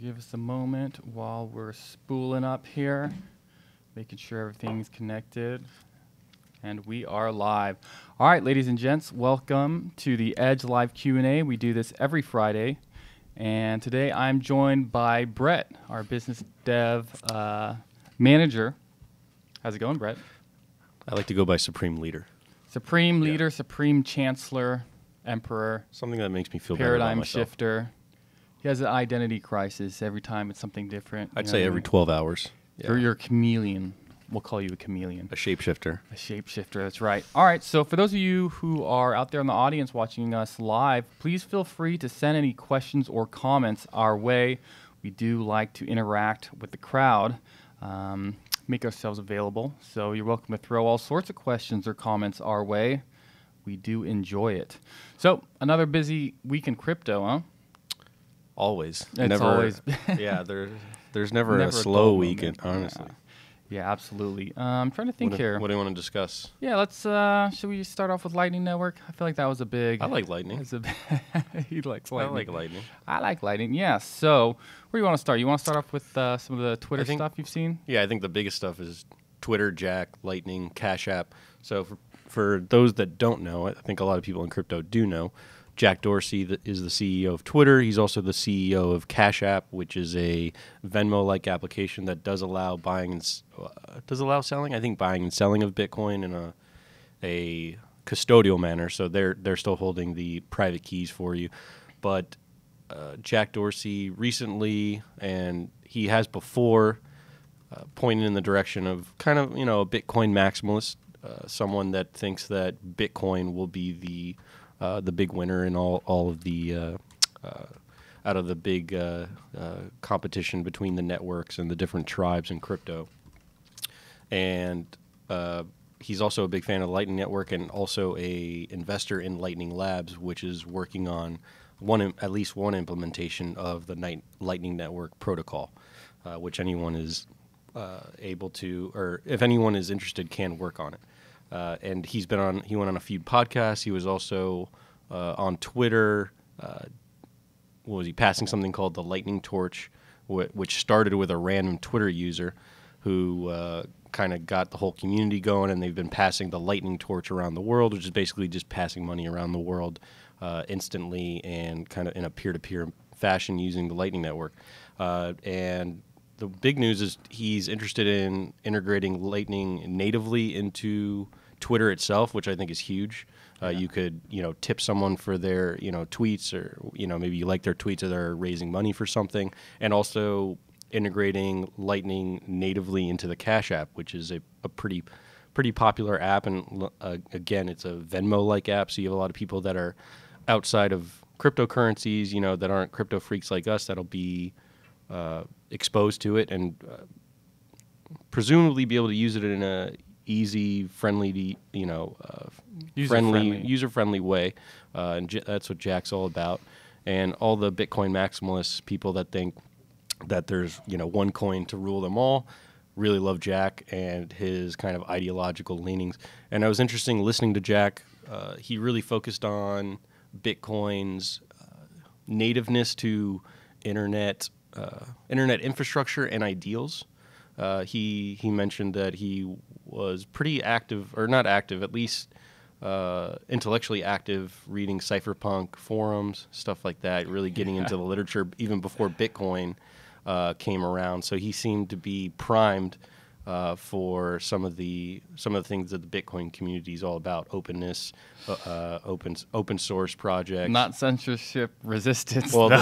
give us a moment while we're spooling up here, making sure everything's connected. And we are live. All right, ladies and gents, welcome to the Edge Live Q&A. We do this every Friday. And today I'm joined by Brett, our business dev manager. How's it going, Brett? I like to go by Supreme Leader. Supreme Leader, Supreme Chancellor, Emperor. Something that makes me feel better about Paradigm myself. shifter. He has an identity crisis every time it's something different. I'd say every 12 hours. Yeah. You're a chameleon. We'll call you a chameleon. A shapeshifter. A shapeshifter, that's right. All right, so for those of you who are out there in the audience watching us live, please feel free to send any questions or comments our way. We do like to interact with the crowd, make ourselves available. So you're welcome to throw all sorts of questions or comments our way. We do enjoy it. So another busy week in crypto, huh? Always. It's always. Yeah, there's never a slow weekend, honestly. Yeah, absolutely. I'm trying to think here. What do you want to discuss? Yeah, let's. Should we start off with Lightning Network? I feel like that was a big. I like Lightning. He likes Lightning. I like Lightning. I like Lightning. Yeah. So, where do you want to start? You want to start off with some of the Twitter stuff you've seen? Yeah, I think the biggest stuff is Twitter, Jack, Lightning, Cash App. So for those that don't know, I think a lot of people in crypto do know. Jack Dorsey is the CEO of Twitter. He's also the CEO of Cash App, which is a Venmo-like application that does allow selling. I think buying and selling of Bitcoin in a custodial manner. So they're still holding the private keys for you. But Jack Dorsey recently, and he has before, pointed in the direction of kind of a Bitcoin maximalist, someone that thinks that Bitcoin will be the big winner in all of the out of the big competition between the networks and the different tribes in crypto. And he's also a big fan of the Lightning Network and also a investor in Lightning Labs, which is working on at least one implementation of the Lightning Network protocol, which anyone is able to, or if anyone is interested, can work on it. And he went on a few podcasts. He was also on Twitter. What was he passing something called the Lightning Torch, which started with a random Twitter user who kind of got the whole community going, and they've been passing the Lightning Torch around the world, which is basically just passing money around the world instantly and kind of in a peer-to-peer fashion using the Lightning Network. And the big news is he's interested in integrating Lightning natively into Twitter itself, which I think is huge. You could, tip someone for their, tweets, or, maybe you like their tweets or they're raising money for something, and also integrating Lightning natively into the Cash App, which is a pretty popular app. And again, it's a Venmo-like app, so you have a lot of people that are outside of cryptocurrencies, that aren't crypto freaks like us, that'll be exposed to it and presumably be able to use it in a easy, friendly, user-friendly way. And that's what Jack's all about. And all the Bitcoin maximalists, people that think that there's, one coin to rule them all, really love Jack and his kind of ideological leanings. And it was interesting listening to Jack. He really focused on Bitcoin's nativeness to internet infrastructure and ideals. He mentioned that he was pretty active, or not active, at least intellectually active, reading cypherpunk forums, stuff like that, really getting into the literature even before Bitcoin came around. So he seemed to be primed for some of the things that the Bitcoin community is all about: openness, open source projects, not censorship resistance. Well,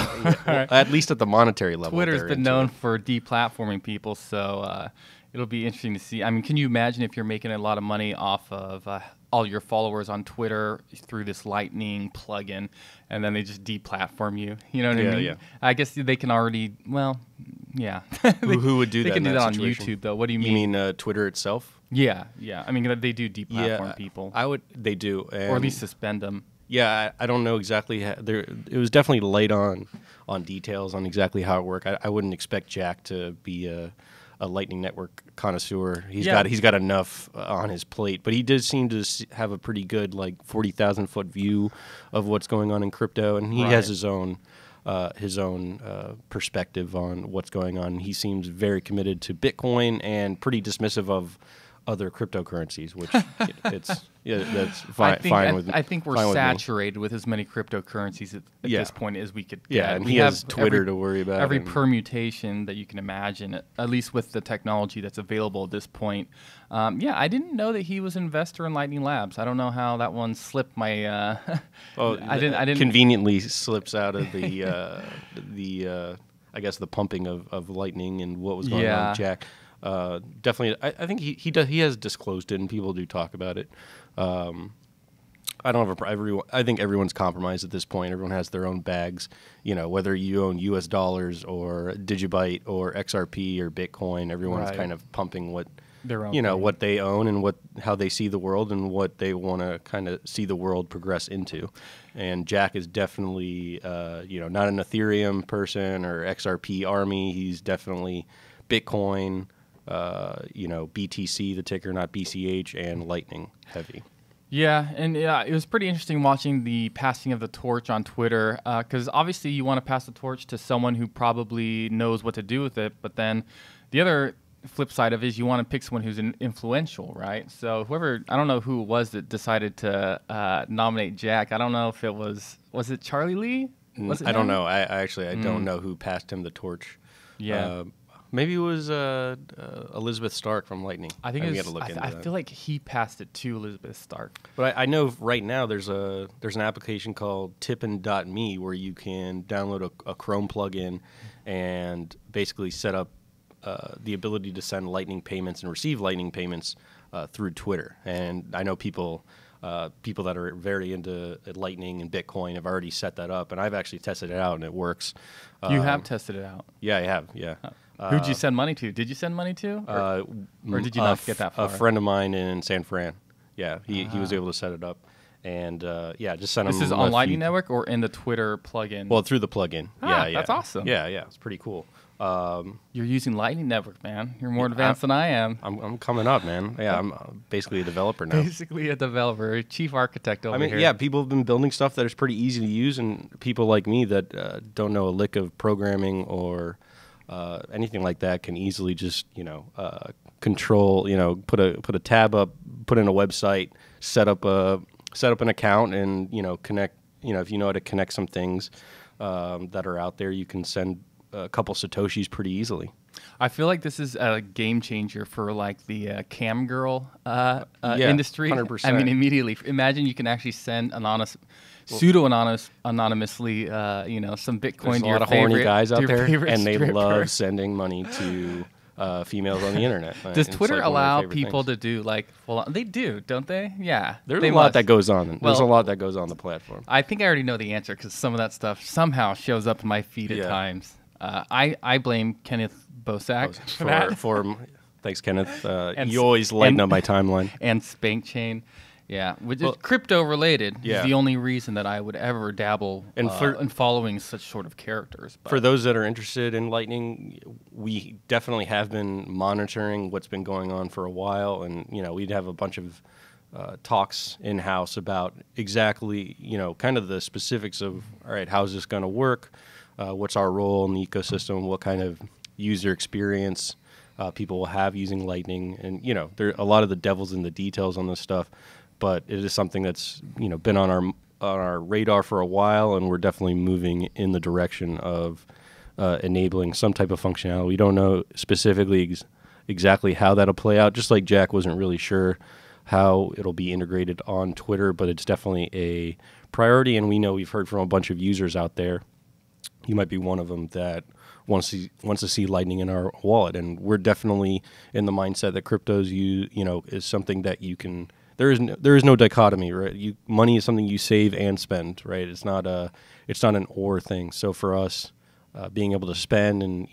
at least at the monetary level. Twitter's been known for deplatforming people, so it'll be interesting to see. I mean, can you imagine if you're making a lot of money off of all your followers on Twitter through this Lightning plugin, and then they just deplatform you? You know what I mean? Yeah. I guess they can already. Well, yeah. Who would do that? They can in do that on situation? YouTube, though. What do you mean? You mean Twitter itself? Yeah. I mean, they do deplatform people, They do, or at least suspend them. Yeah, I don't know exactly how. It was definitely light on details on exactly how it worked. I wouldn't expect Jack to be a Lightning Network connoisseur. He's got enough on his plate, but he did seem to have a pretty good 40,000 foot view of what's going on in crypto, and he has his own his own perspective on what's going on. He seems very committed to Bitcoin and pretty dismissive of other cryptocurrencies, which that's fine with. I think we're saturated with as many cryptocurrencies at this point as we could get. Yeah, and he has Twitter to worry about. Every permutation that you can imagine, at least with the technology that's available at this point. I didn't know that he was an investor in Lightning Labs. I don't know how that one slipped my. I didn't. Conveniently slips out of the I guess the pumping of Lightning and what was going on with Jack. Definitely, I think he has disclosed it, and people do talk about it. I don't have I think everyone's compromised at this point. Everyone has their own bags. Whether you own U.S. dollars or Digibyte or XRP or Bitcoin, everyone's kind of pumping what their own what they own and how they see the world and what they want to kind of see the world progress into. And Jack is definitely not an Ethereum person or XRP army. He's definitely Bitcoin. BTC, the ticker, not BCH, and Lightning heavy. Yeah, and it was pretty interesting watching the passing of the torch on Twitter, because obviously you want to pass the torch to someone who probably knows what to do with it, but then the other flip side of it is you want to pick someone who's influential, right? So I don't know who it was that decided to nominate Jack. I don't know if it was it Charlie Lee? I don't know. I actually don't know who passed him the torch. Yeah. Maybe it was Elizabeth Stark from Lightning. I think I feel like he passed it to Elizabeth Stark. But I know right now there's an application called Tippin.me where you can download a Chrome plugin and basically set up the ability to send Lightning payments and receive Lightning payments through Twitter. And I know people that are very into Lightning and Bitcoin have already set that up, and I've actually tested it out and it works. You have tested it out? Yeah, I have. Yeah. Who'd you send money to? Did you send money to, or did you not get that far? A friend of mine in San Fran. Yeah, he was able to set it up, and just send him. This is on Lightning Network or in the Twitter plugin? Well, through the plugin. Yeah, that's awesome. Yeah, it's pretty cool. You're using Lightning Network, man. You're more advanced than I am. I'm coming up, man. Yeah, I'm basically a developer now. Basically a developer, chief architect over here. Yeah, people have been building stuff that is pretty easy to use, and people like me that don't know a lick of programming or anything like that can easily just control. Put a tab up, put in a website, set up an account, and connect. If you know how to connect some things that are out there, you can send a couple Satoshis pretty easily. I feel like this is a game changer for like the cam girl industry. 100%. I mean, immediately imagine you can actually send pseudo-anonymously, some Bitcoin. There's to a your lot of favorite, horny guys out there, and they stripper. love sending money to females on the internet. Does Twitter allow people to do they do, don't they? Yeah. There's a lot that goes on. There's a lot that goes on the platform. I think I already know the answer because some of that stuff somehow shows up in my feed at times. I blame Kenneth Bosak for that. Thanks, Kenneth. You always lighten up my timeline. And SpankChain. Yeah, which is crypto related. Yeah. Is the only reason that I would ever dabble in following such sort of characters. But for those that are interested in Lightning, we definitely have been monitoring what's been going on for a while, and we'd have a bunch of talks in house about exactly kind of the specifics of all right, how's this going to work? What's our role in the ecosystem? What kind of user experience people will have using Lightning? And there a lot of the devil's in the details on this stuff. But it is something that's been on our radar for a while, and we're definitely moving in the direction of enabling some type of functionality. We don't know specifically exactly how that'll play out. Just like Jack wasn't really sure how it'll be integrated on Twitter, but it's definitely a priority. And we've heard from a bunch of users out there. You might be one of them that wants to see Lightning in our wallet, and we're definitely in the mindset that cryptos is something that you can. There is no dichotomy, right? Money is something you save and spend, right? It's not an or thing. So for us, being able to spend and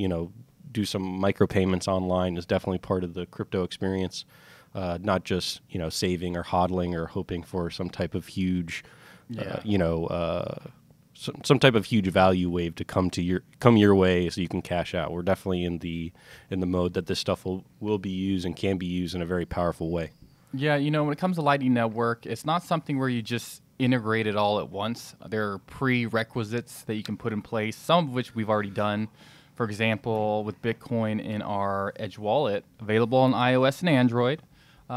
do some micropayments online is definitely part of the crypto experience, not just saving or hodling or hoping for some type of huge, some type of huge value wave to come your way so you can cash out. We're definitely in the mode that this stuff will be used and can be used in a very powerful way. Yeah, when it comes to Lightning Network, it's not something where you just integrate it all at once. There are prerequisites that you can put in place, some of which we've already done. For example, with Bitcoin in our Edge wallet, available on iOS and Android,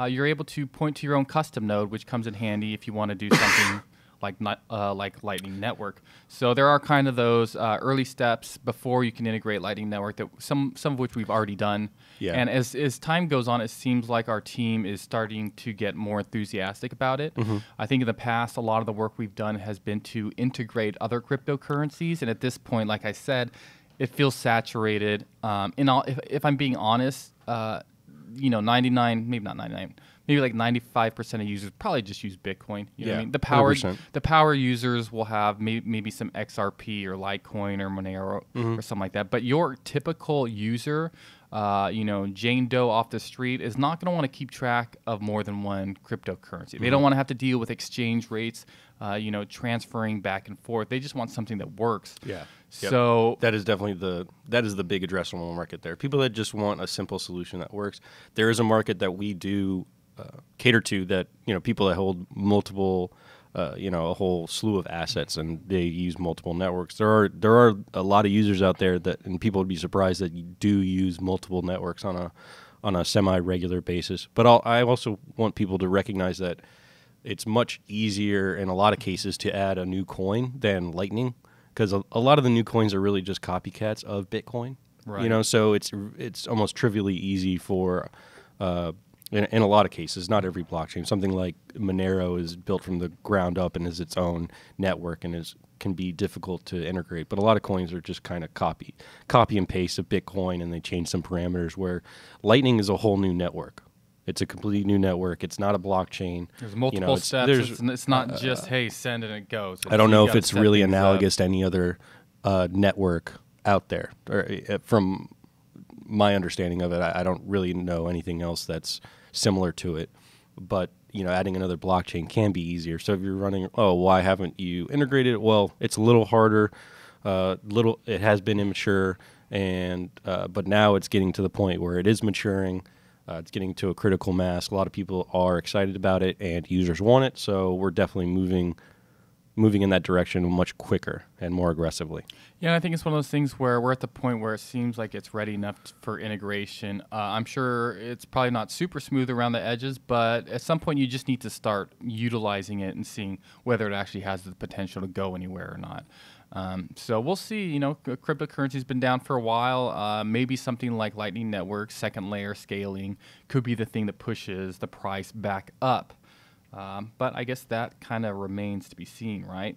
you're able to point to your own custom node, which comes in handy if you want to do something like Lightning Network. So there are kind of those early steps before you can integrate Lightning Network, that some of which we've already done. Yeah. And as time goes on, it seems like our team is starting to get more enthusiastic about it. I think in the past, a lot of the work we've done has been to integrate other cryptocurrencies. And at this point, like I said, it feels saturated. If I'm being honest, 99, maybe not 99, maybe like 95% of users probably just use Bitcoin. You know what I mean? 100%. The power users will have maybe some XRP or Litecoin or Monero or something like that. But your typical user, Jane Doe off the street, is not going to want to keep track of more than one cryptocurrency. They don't want to have to deal with exchange rates, transferring back and forth. They just want something that works. Yeah. So that is definitely the big addressable market there. People that just want a simple solution that works. There is a market that we do cater to, that people that hold multiple, a whole slew of assets, and they use multiple networks. There are a lot of users out there and people would be surprised that you do use multiple networks on a semi-regular basis. But I also want people to recognize that it's much easier in a lot of cases to add a new coin than Lightning, because a lot of the new coins are really just copycats of Bitcoin. Right. So it's almost trivially easy for in a lot of cases, not every blockchain. Something like Monero is built from the ground up and is its own network and can be difficult to integrate. But a lot of coins are just kind of copy and paste of Bitcoin, and they change some parameters, where Lightning is a whole new network. It's a completely new network. It's not a blockchain. There's multiple steps. It's not just, hey, send and it goes. I don't know if it's really analogous to any other network out there. Or, from my understanding of it, I don't really know anything else that's similar to it. But adding another blockchain can be easier. So if you're running, why haven't you integrated it? Well, it's a little harder. It has been immature, but now it's getting to the point where it is maturing. It's getting to a critical mass. A lot of people are excited about it, and users want it. So we're definitely moving in that direction much quicker and more aggressively. Yeah, and I think it's one of those things where we're at the point where it seems like it's ready enough for integration. I'm sure it's probably not super smooth around the edges, but at some point you just need to start utilizing it and seeing whether it actually has the potential to go anywhere or not. So we'll see. Cryptocurrency's been down for a while. Maybe something like Lightning Network, second layer scaling, could be the thing that pushes the price back up. But I guess that kind of remains to be seen, right?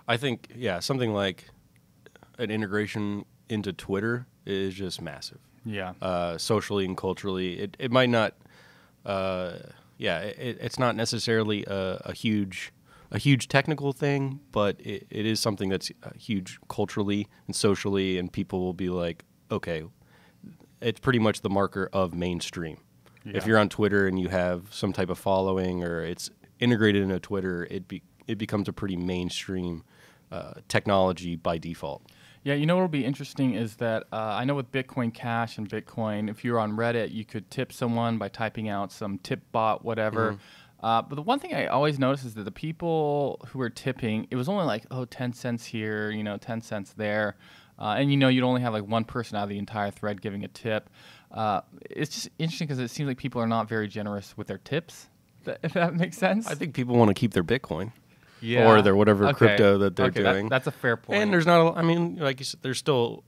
I think, something like an integration into Twitter is just massive. Yeah. Socially and culturally, it might not. It's not necessarily a huge technical thing, but it is something that's huge culturally and socially, and people will be like, okay, it's pretty much the marker of mainstream. Yeah. If you're on Twitter and you have some type of following, or it's integrated into Twitter, it becomes a pretty mainstream technology by default. Yeah, what'll be interesting is that I know with Bitcoin Cash and Bitcoin, if you're on Reddit, you could tip someone by typing out some tip bot, whatever. But the one thing I always notice is that the people who are tipping, it was only like, 10 cents here, 10 cents there. And you'd only have like one person out of the entire thread giving a tip. It's just interesting because it seems like people are not very generous with their tips, if that makes sense. I think people want to keep their Bitcoin. Yeah. Or their whatever crypto that they're doing. That's a fair point. And there's not, like you said, it's still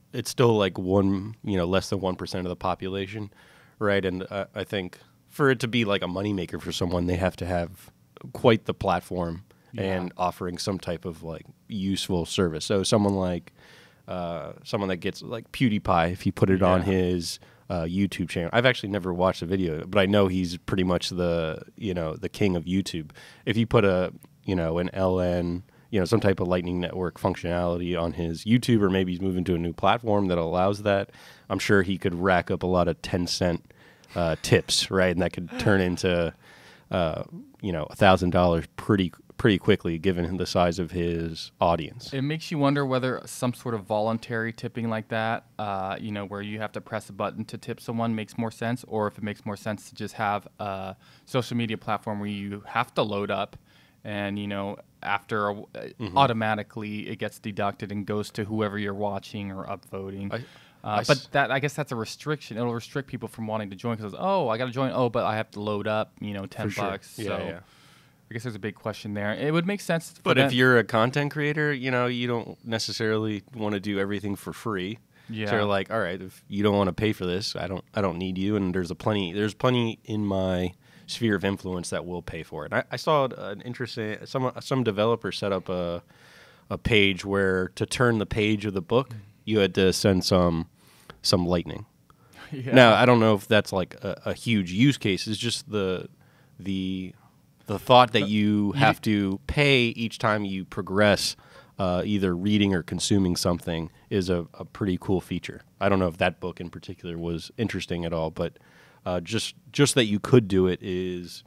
like less than 1% of the population, right? And I think for it to be like a moneymaker for someone, they have to have quite the platform and offering some type of like useful service. So someone that gets like PewDiePie, if you put it on his YouTube channel. I've actually never watched a video, but I know he's pretty much the king of YouTube. If you put an LN, some type of Lightning Network functionality on his YouTube, or maybe he's moving to a new platform that allows that, I'm sure he could rack up a lot of 10-cent tips, right? And that could turn into $1,000 pretty quickly, given the size of his audience. It makes you wonder whether some sort of voluntary tipping like that, where you have to press a button to tip someone, makes more sense, or if it makes more sense to just have a social media platform where you have to load up and after automatically it gets deducted and goes to whoever you're watching or upvoting. But I guess that's a restriction. It'll restrict people from wanting to join because I got to join. Oh, but I have to load up $10. Yeah, So yeah. I guess there's a big question there. It would make sense. But if you're a content creator, you don't necessarily want to do everything for free. Yeah. So you're like, all right, if you don't want to pay for this, I don't need you. And there's plenty in my sphere of influence that will pay for it. I saw an interesting some developer set up a page where to turn the page of the book, you had to send some lightning. Yeah. Now I don't know if that's like a huge use case. It's just the thought that you have to pay each time you progress, either reading or consuming something, is a pretty cool feature. I don't know if that book in particular was interesting at all, but just that you could do it is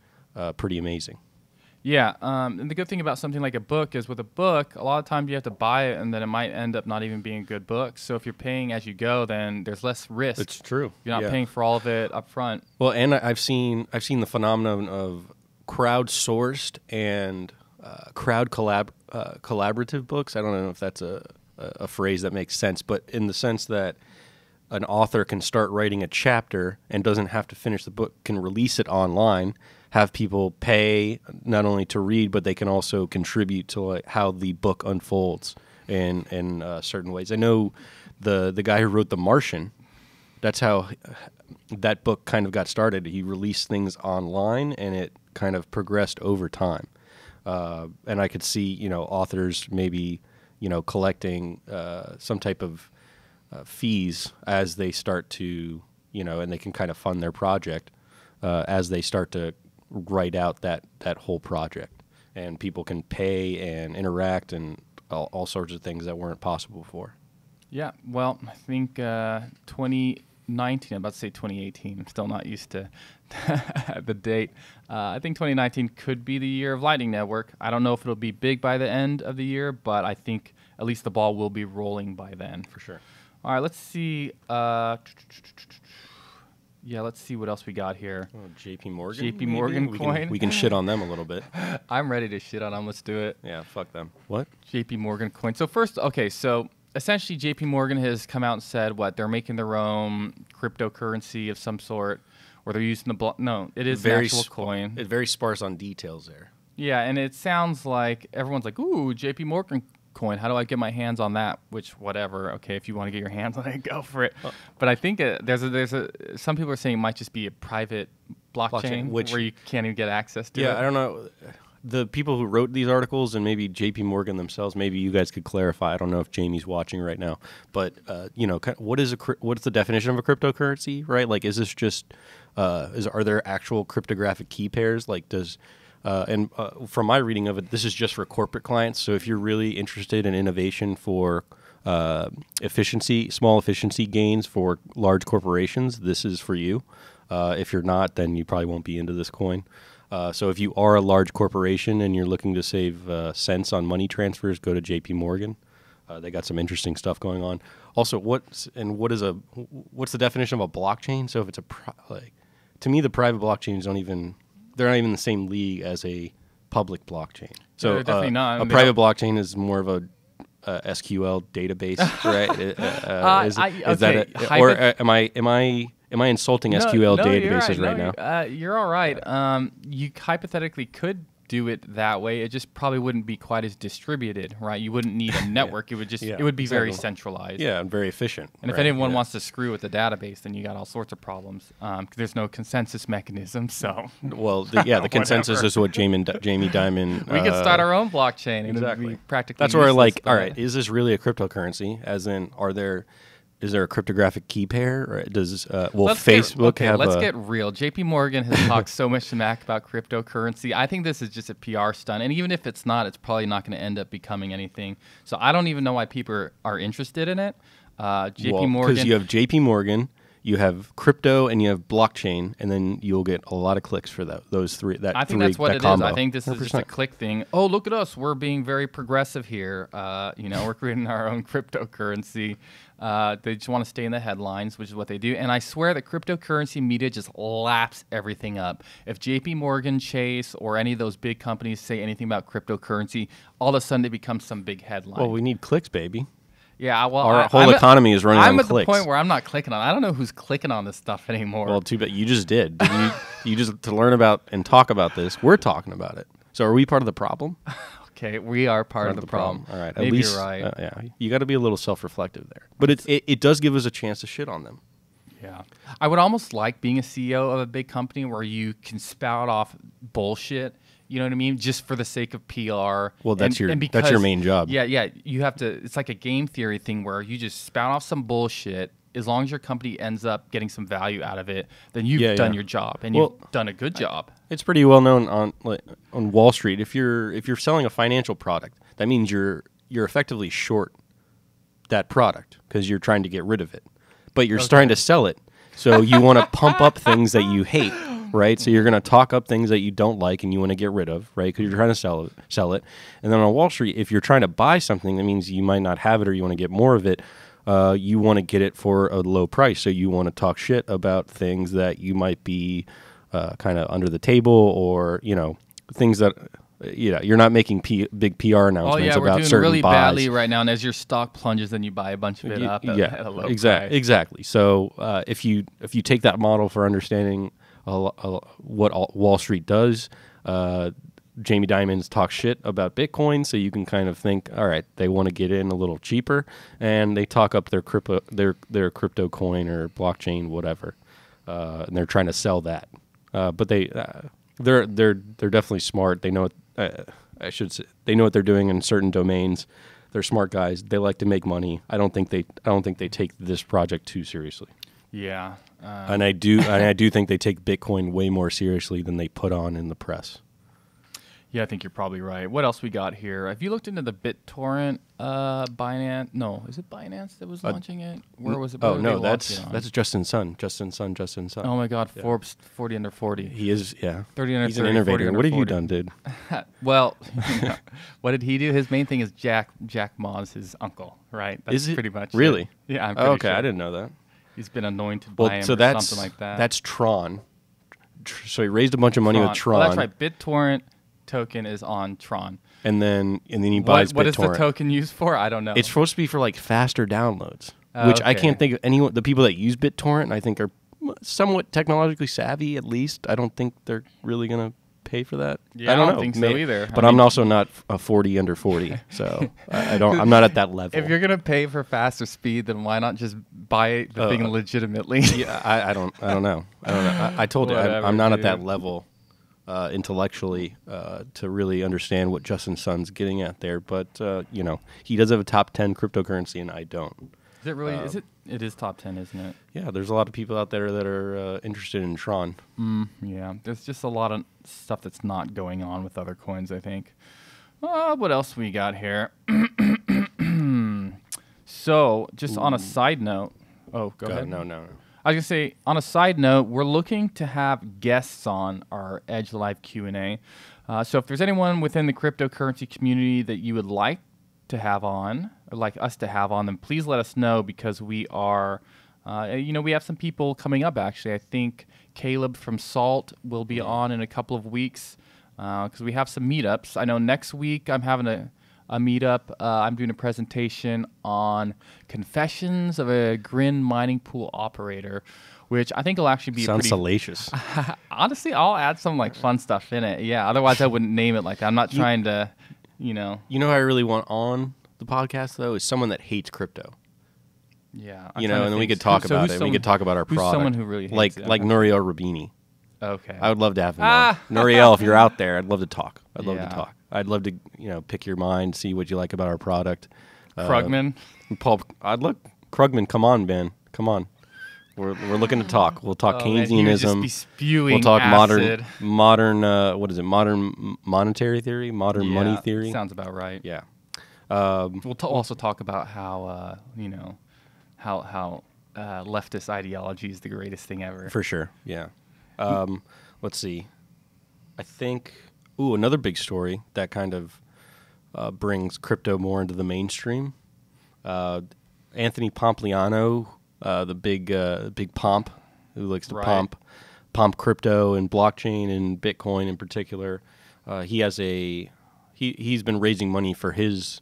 pretty amazing. Yeah, and the good thing about something like a book is with a book, a lot of times you have to buy it, and then it might end up not even being a good book. So if you're paying as you go, then there's less risk. It's true. You're not paying for all of it up front. Well, and I've seen the phenomenon of crowdsourced and collaborative books. I don't know if that's a phrase that makes sense, but in the sense that an author can start writing a chapter and doesn't have to finish the book, can release it online, have people pay not only to read, but they can also contribute to how the book unfolds in certain ways. I know the guy who wrote The Martian, that's how that book kind of got started. He released things online, and it kind of progressed over time. And I could see, authors maybe, collecting some type of fees as they start to, and they can kind of fund their project as they start to write out that whole project. And people can pay and interact and all sorts of things that weren't possible before. Yeah, well, I think 2019, I'm about to say 2018. I'm still not used to the date. I think 2019 could be the year of Lightning Network. I don't know if it'll be big by the end of the year, but I think at least the ball will be rolling by then. For sure. All right, let's see. Let's see what else we got here. Oh, JP Morgan? JP Morgan coin? We can shit on them a little bit. I'm ready to shit on them. Let's do it. Yeah, fuck them. What? JP Morgan coin. So first, so essentially JP Morgan has come out and said they're making their own cryptocurrency of some sort, or they're using it is an actual coin. It's very sparse on details there. Yeah, and it sounds like everyone's like, ooh, JP Morgan coin. How do I get my hands on that? Which, whatever. Okay, if you want to get your hands on it, go for it. But I think some people are saying it might just be a private blockchain where you can't even get access to it. Yeah, I don't know. The people who wrote these articles and maybe JP Morgan themselves, maybe you guys could clarify. I don't know if Jamie's watching right now, but what's the definition of a cryptocurrency, right? Like, is this just are there actual cryptographic key pairs? Like, from my reading of it, this is just for corporate clients. So if you're really interested in innovation for small efficiency gains for large corporations, this is for you. If you're not, then you probably won't be into this coin. So if you are a large corporation and you're looking to save cents on money transfers, go to JP Morgan. They got some interesting stuff going on. Also, what's the definition of a blockchain? So if it's to me, the private blockchains they're not even in the same league as a public blockchain. So they're definitely not. A private blockchain is more of a SQL database, right? Or am I insulting SQL databases right now? You're all right. You hypothetically could do it that way. It just probably wouldn't be quite as distributed, right? You wouldn't need a network. It would just it would be very centralized. Yeah, and very efficient. And if anyone wants to screw with the database, then you got all sorts of problems. There's no consensus mechanism. So the consensus is what Jamie Dimon. We could start our own blockchain. And it'd be practically. That's where all right, is this really a cryptocurrency? As in, is there a cryptographic key pair? Or does Facebook have? Let's get real. JP Morgan has talked so much smack about cryptocurrency. I think this is just a PR stunt, and even if it's not, it's probably not going to end up becoming anything. So I don't even know why people are interested in it. JP Morgan, because you have JP Morgan, you have crypto, and you have blockchain, and then you'll get a lot of clicks for those three. I think that's what it is. I think this is just a click thing. Oh, look at us. We're being very progressive here. We're creating our own cryptocurrency. They just want to stay in the headlines, which is what they do. And I swear that cryptocurrency media just laps everything up. If JP Morgan, Chase, or any of those big companies say anything about cryptocurrency, all of a sudden it becomes some big headline. Well, we need clicks, baby. Yeah, well, Our whole economy is running on I'm at clicks. the point where I'm not clicking on. I don't know who's clicking on this stuff anymore. Well, too bad. You just did. You just, to learn about and talk about this, we're talking about it. So are we part of the problem? Okay, we are part of the problem. All right. Maybe at least, you're right. Yeah. You got to be a little self-reflective there. But it does give us a chance to shit on them. Yeah. I would almost like being a CEO of a big company where you can spout off bullshit, you know what I mean, just for the sake of PR. Well, that's your main job. Yeah. You have to, it's like a game theory thing where you just spout off some bullshit. As long as your company ends up getting some value out of it, then you've done your job, and you've done a good job. It's pretty well known on Wall Street. If you're selling a financial product, that means you're effectively short that product because you're trying to get rid of it, but you're starting to sell it. So you want to pump up things that you hate, right? So you're going to talk up things that you don't like and you want to get rid of, right? Because you're trying to sell it. And then on Wall Street, if you're trying to buy something, that means you might not have it or you want to get more of it. You want to get it for a low price. So you want to talk shit about things that you might be kind of under the table, or, things that, you're not making big PR announcements about certain buys. We're doing really badly right now. And as your stock plunges, then you buy a bunch of it up at a low price. Exactly. So if you take that model for understanding what Wall Street does, Jamie Dimons talks shit about Bitcoin, so you can kind of think, all right, they want to get in a little cheaper, and they talk up their crypto coin or blockchain, whatever, and they're trying to sell that. But they're definitely smart. They know they know what they're doing in certain domains. They're smart guys. They like to make money. I don't think they take this project too seriously. Yeah, and I do think they take Bitcoin way more seriously than they put on in the press. Yeah, I think you're probably right. What else we got here? Have you looked into the BitTorrent Binance? No, is it Binance that was launching it? Where was it? Oh no, that's Justin Sun. Justin Sun. Oh my God, Forbes 40 under 40. He is, yeah. 30 under 30. He's an innovator. What have you done, dude? Well, what did he do? His main thing is Jack Ma's his uncle, right? That's is it pretty much really? It. Yeah, I'm pretty okay, sure. I didn't know that. He's been anointed by him or something like that. That's Tron. So he raised a bunch of money with Tron. Oh, that's right. BitTorrent token is on Tron. And then he buys BitTorrent. What is the token used for? I don't know. It's supposed to be for like faster downloads, which I can't think of anyone. The people that use BitTorrent, I think, are somewhat technologically savvy. At least I don't think they're really gonna pay for that. Yeah, I don't know. think so either. But I'm also not a 40 under 40, so I'm not at that level. If you're gonna pay for faster speed, then why not just buy the thing legitimately? Yeah, I don't know. I told you I'm not at that level. Intellectually, to really understand what Justin Sun's getting at there, but he does have a top 10 cryptocurrency, and I don't. Is it really? It is top 10, isn't it? Yeah, there's a lot of people out there that are interested in Tron. Yeah, there's just a lot of stuff that's not going on with other coins, I think. What else we got here? So, just on a side note. Oh, go ahead. No. I was going to say, on a side note, we're looking to have guests on our Edge Live Q&A. So if there's anyone within the cryptocurrency community that you would like to have on, or like us to have on, then please let us know, because we are, we have some people coming up, actually. I think Caleb from Salt will be on in a couple of weeks, because we have some meetups. I know next week I'm having a meetup. I'm doing a presentation on confessions of a Grin mining pool operator, which I think will actually be sounds salacious. Honestly, I'll add some like fun stuff in it. Yeah, otherwise I wouldn't name it like that. I'm not trying to, You know who I really want on the podcast though is someone that hates crypto. Yeah, and then we could talk about it. We could talk about our product. Someone who really hates it. like Nouriel Rubini. Okay. I would love to have him on. Nouriel, if you're out there, I'd love to talk. I'd love to pick your mind, see what you like about our product. Krugman. Paul, Krugman, come on, Ben. Come on. We're looking to talk. We'll talk Keynesianism. Man, just be spewing we'll talk acid. modern what is it? Modern monetary theory, modern money theory. Sounds about right. Yeah. We'll also talk about how how leftist ideology is the greatest thing ever. For sure. Yeah. Let's see. I think another big story that kind of brings crypto more into the mainstream, and Anthony Pompliano, the big pomp who likes to Right. pomp crypto and blockchain and Bitcoin in particular. He's been raising money for his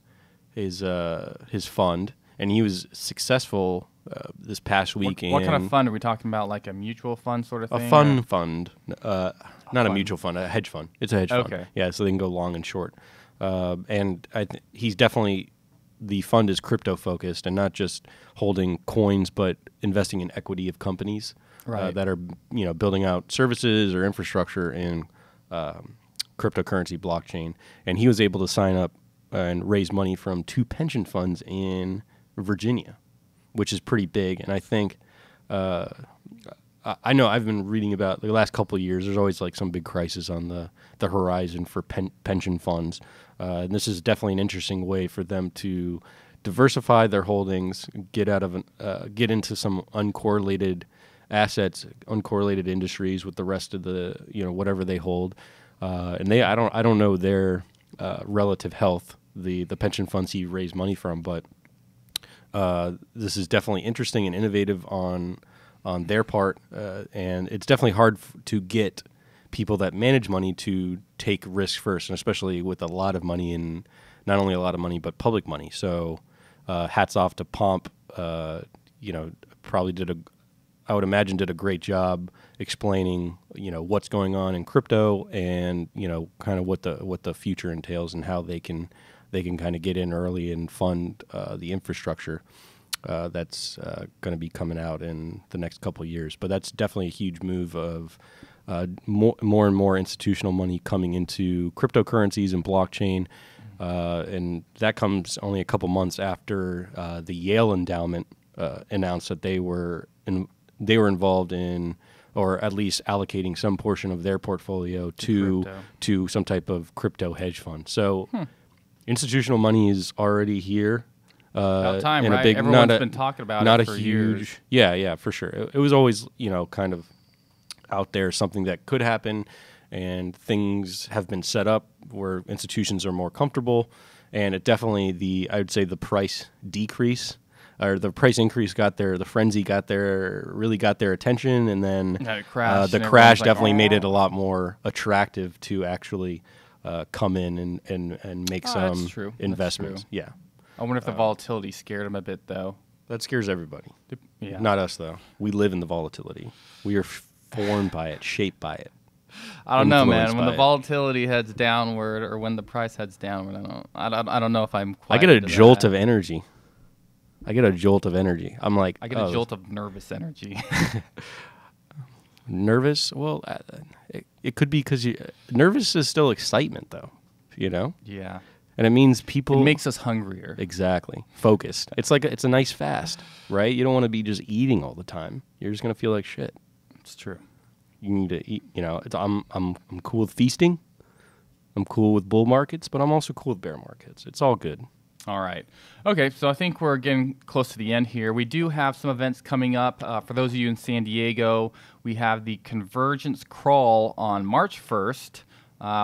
fund, and he was successful this past week. What kind of in fund are we talking about? Like a mutual fund sort of a thing? fund, not a fund. mutual fund, a hedge fund. It's a hedge fund. Okay. Yeah, so they can go long and short. And he's definitely, the fund is crypto focused and not just holding coins, but investing in equity of companies Right. that are building out services or infrastructure in cryptocurrency blockchain. And he was able to sign up and raise money from 2 pension funds in Virginia, which is pretty big. And I think I know I've been reading about the last couple of years. There's always like some big crisis on the horizon for pension funds, and this is definitely an interesting way for them to diversify their holdings, get into some uncorrelated assets, uncorrelated industries with the rest of the whatever they hold, and I don't know their relative health, the pension funds he raised money from, but this is definitely interesting and innovative on their part, and it's definitely hard to get people that manage money to take risk first, and especially with a lot of money, and not only a lot of money but public money. So hats off to Pomp. Probably I would imagine did a great job explaining what's going on in crypto, and kind of what the future entails, and how they can kind of get in early and fund the infrastructure that's going to be coming out in the next couple of years. But that's definitely a huge move of more and more institutional money coming into cryptocurrencies and blockchain, and that comes only a couple months after the Yale Endowment announced that they were involved in, or at least allocating some portion of their portfolio to some type of crypto hedge fund. So institutional money is already here. About time, in right? a big, Everyone's not a, been talking about not it a for huge, years. Yeah, for sure. It was always, kind of out there, something that could happen, and things have been set up where institutions are more comfortable, and it definitely, I would say the price decrease, or the price increase the frenzy really got their attention, and then Yeah, it crashed, the and crash everyone's like, definitely made "Oh." it a lot more attractive to actually come in and make Oh, some that's true. That's investments. true. Yeah. I wonder if the volatility scared him a bit, though. That scares everybody. Yeah. Not us, though. We live in the volatility. We are formed by it, shaped by it. I don't know, man. influenced When by the it. volatility heads downward, or when the price heads downward, I don't know if I'm quite I get a into jolt that. of energy. I'm like, I get a jolt of nervous energy. nervous. Well, it could be because nervous is still excitement, though. Yeah. And it means people It makes us hungrier. exactly focused. It's a nice fast, right? You don't want to be just eating all the time. You're just gonna feel like shit. It's true. You need to eat. I'm cool with feasting. I'm cool with bull markets, but I'm also cool with bear markets. It's all good. All right. Okay, so I think we're getting close to the end here. We do have some events coming up. For those of you in San Diego, we have the Convergence Crawl on March 1st.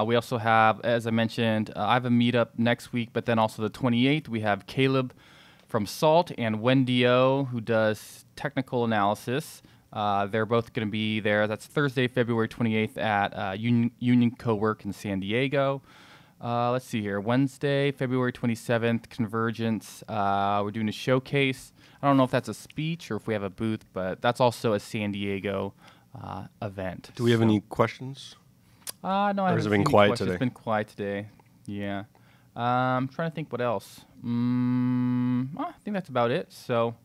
We also have, as I mentioned, I have a meetup next week, but then also the 28th, we have Caleb from Salt and Wendy O, who does technical analysis. They're both going to be there. That's Thursday, February 28th at Union Co-work in San Diego. Let's see here. Wednesday, February 27th, Convergence. We're doing a showcase. I don't know if that's a speech or if we have a booth, but that's also a San Diego event. Do we have So- any questions? no, I has haven't it been seen any quiet questions. today? It's been quiet today. Yeah. I'm trying to think what else. I think that's about it. So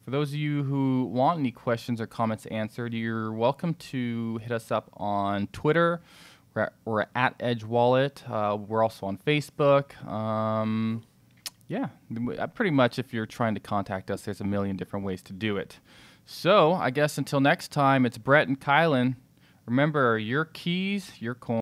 for those of you who want any questions or comments answered, you're welcome to hit us up on Twitter. We're at Edge Wallet. We're also on Facebook. Pretty much if you're trying to contact us, there's a million different ways to do it. So I guess until next time, it's Brett and Kylan. Remember, your keys, your coin.